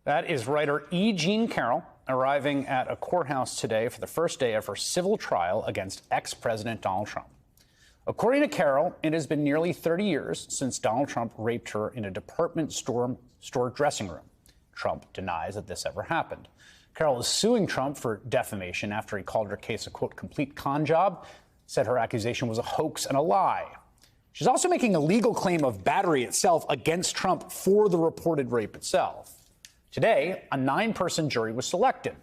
That is writer E. Jean Carroll arriving at a courthouse today for the first day of her civil trial against ex-President Donald Trump. According to Carroll, it has been nearly 30 years since Donald Trump raped her in a department store dressing room. Trump denies that this ever happened. Carroll is suing Trump for defamation after he called her case a, quote, complete con job, said her accusation was a hoax and a lie. She's also making a legal claim of battery itself against Trump for the reported rape itself. Today, a 9-person jury was selected.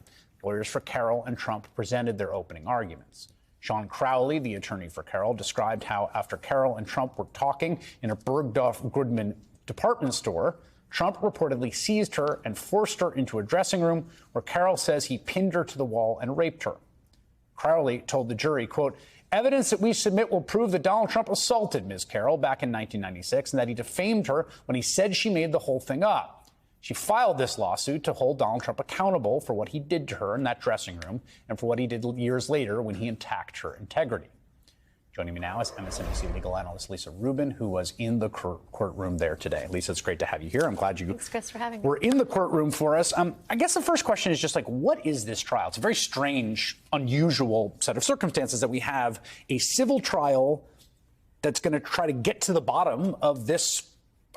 Lawyers for Carroll and Trump presented their opening arguments. Sean Crowley, the attorney for Carroll, described how after Carroll and Trump were talking in a Bergdorf Goodman department store, Trump reportedly seized her and forced her into a dressing room where Carroll says he pinned her to the wall and raped her. Crowley told the jury, quote, evidence that we submit will prove that Donald Trump assaulted Ms. Carroll back in 1996 and that he defamed her when he said she made the whole thing up. She filed this lawsuit to hold Donald Trump accountable for what he did to her in that dressing room and for what he did years later when he attacked her integrity. Joining me now is MSNBC legal analyst Lisa Rubin, who was in the courtroom there today. Lisa, it's great to have you here. I'm glad you Thanks, Chris, for having me. were in the courtroom for us. I guess the first question is just like, what is this trial? It's a very strange, unusual set of circumstances that we have a civil trial that's going to try to get to the bottom of this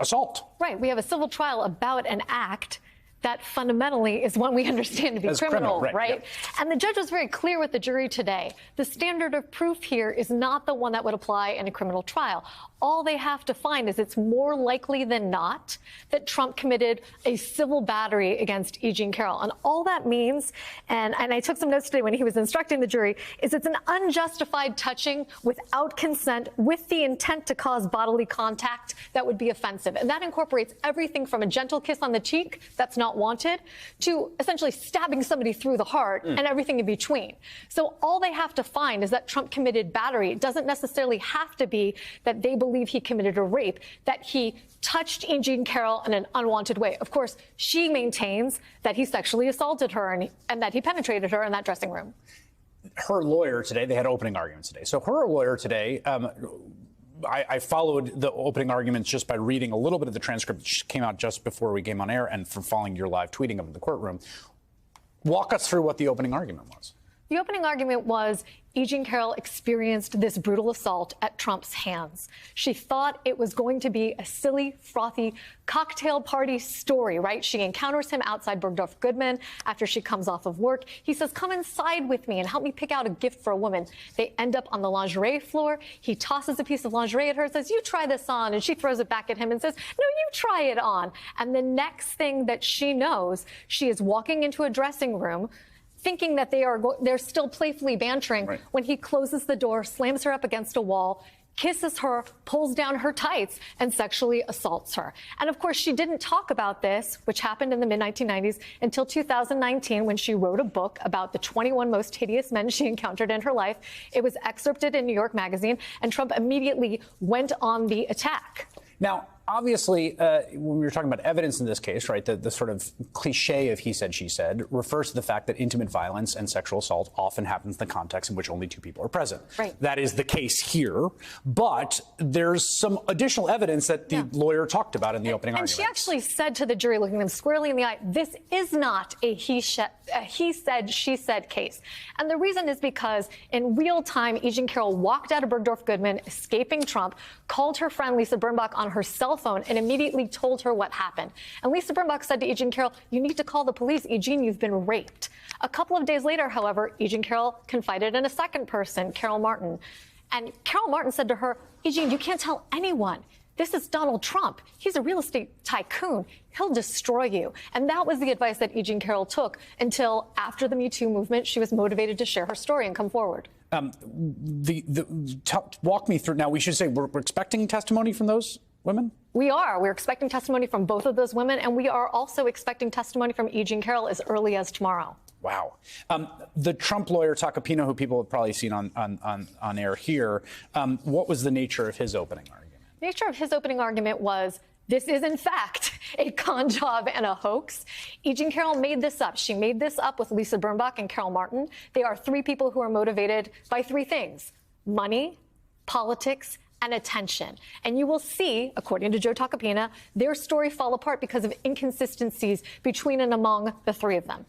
assault. Right. We have a civil trial about an act that fundamentally is one we understand to be criminal, right? Yeah. And the judge was very clear with the jury today. The standard of proof here is not the one that would apply in a criminal trial. All they have to find is it's more likely than not that Trump committed a civil battery against E. Jean Carroll. And all that means, and I took some notes today when he was instructing the jury, is it's an unjustified touching without consent with the intent to cause bodily contact that would be offensive. And that incorporates everything from a gentle kiss on the cheek that's not wanted to essentially stabbing somebody through the heart and everything in between. So all they have to find is that Trump committed battery. It doesn't necessarily have to be that they believe he committed a rape, that he touched E. Jean Carroll in an unwanted way. Of course, she maintains that he sexually assaulted her and that he penetrated her in that dressing room. Her lawyer today, they had opening arguments today. So her lawyer today, I followed the opening arguments just by reading a little bit of the transcript that came out just before we came on air and from following your live tweeting of the courtroom. Walk us through what the opening argument was. The opening argument was E. Jean Carroll experienced this brutal assault at Trump's hands. She thought it was going to be a silly, frothy cocktail party story, right? She encounters him outside Bergdorf Goodman after she comes off of work. He says, come inside with me and help me pick out a gift for a woman. They end up on the lingerie floor. He tosses a piece of lingerie at her, says, you try this on. And she throws it back at him and says, no, you try it on. And the next thing that she knows, she is walking into a dressing room thinking that they're still playfully bantering, right, when he closes the door, slams her up against a wall, kisses her, pulls down her tights, and sexually assaults her. And of course, she didn't talk about this, which happened in the mid-1990s, until 2019, when she wrote a book about the 21 most hideous men she encountered in her life. It was excerpted in New York Magazine, and Trump immediately went on the attack. Now, obviously, when we were talking about evidence in this case, right, the sort of cliche of he said, she said refers to the fact that intimate violence and sexual assault often happens in the context in which only two people are present. Right. That is the case here. But there's some additional evidence that the lawyer talked about in the opening argument. And she actually said to the jury, looking them squarely in the eye, this is not a he said, she said case. And the reason is because in real time, E. Jean Carroll walked out of Bergdorf Goodman, escaping Trump, called her friend Lisa Birnbach on her cell phone and immediately told her what happened. And Lisa Birnbach said to E. Jean Carroll, you need to call the police. E. Jean, you've been raped. A couple of days later, however, E. Jean Carroll confided in a second person, Carol Martin. And Carol Martin said to her, E. Jean, you can't tell anyone. This is Donald Trump. He's a real estate tycoon. He'll destroy you. And that was the advice that E. Jean Carroll took until after the Me Too movement, she was motivated to share her story and come forward. Walk me through. Now, we should say we're expecting testimony from those women? We are. We're expecting testimony from both of those women, and we are also expecting testimony from E. Jean Carroll as early as tomorrow. Wow. The Trump lawyer, Tacopina, who people have probably seen on air here, what was the nature of his opening argument? The nature of his opening argument was, this is, in fact, a con job and a hoax. E. Jean Carroll made this up. She made this up with Lisa Birnbach and Carol Martin. They are three people who are motivated by three things: money, politics, and attention. And you will see, according to Joe Tacopina, their story fall apart because of inconsistencies between and among the three of them.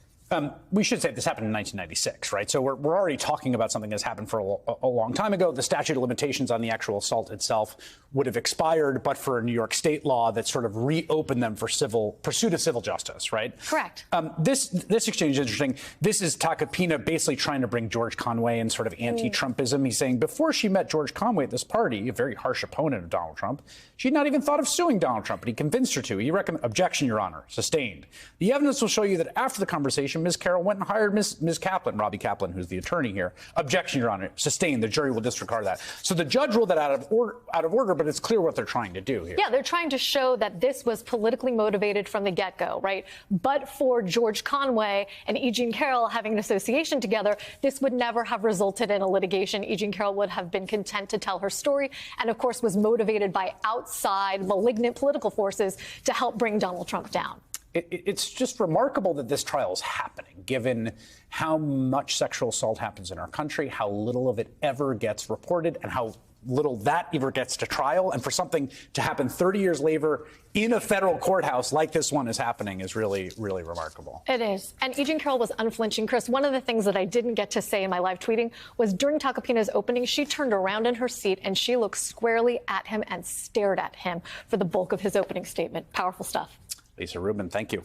We should say this happened in 1996, right? So we're already talking about something that's happened for a long time ago. The statute of limitations on the actual assault itself would have expired, but for a New York state law that sort of reopened them for pursuit of civil justice, right? Correct. This exchange is interesting. This is Tacopina basically trying to bring George Conway in sort of anti-Trumpism. He's saying before she met George Conway at this party, a very harsh opponent of Donald Trump, she'd not even thought of suing Donald Trump, but he convinced her to. He recommended, objection, Your Honor, sustained. The evidence will show you that after the conversation, Ms. Carroll went and hired Ms. Kaplan, Robbie Kaplan, who's the attorney here. Objection, Your Honor, sustained. The jury will disregard that. So the judge ruled that out of order, but it's clear what they're trying to do here. Yeah, they're trying to show that this was politically motivated from the get-go, right? But for George Conway and E. Jean Carroll having an association together, this would never have resulted in a litigation. E. Jean Carroll would have been content to tell her story and, of course, was motivated by outside malignant political forces to help bring Donald Trump down. It's just remarkable that this trial is happening, given how much sexual assault happens in our country, how little of it ever gets reported, and how little that ever gets to trial. And for something to happen 30 years later in a federal courthouse like this one is happening is really, really remarkable. It is. And E. Jean Carroll was unflinching. Chris, one of the things that I didn't get to say in my live tweeting was during Tacopina's opening, she turned around in her seat and she looked squarely at him and stared at him for the bulk of his opening statement. Powerful stuff. Lisa Rubin, thank you.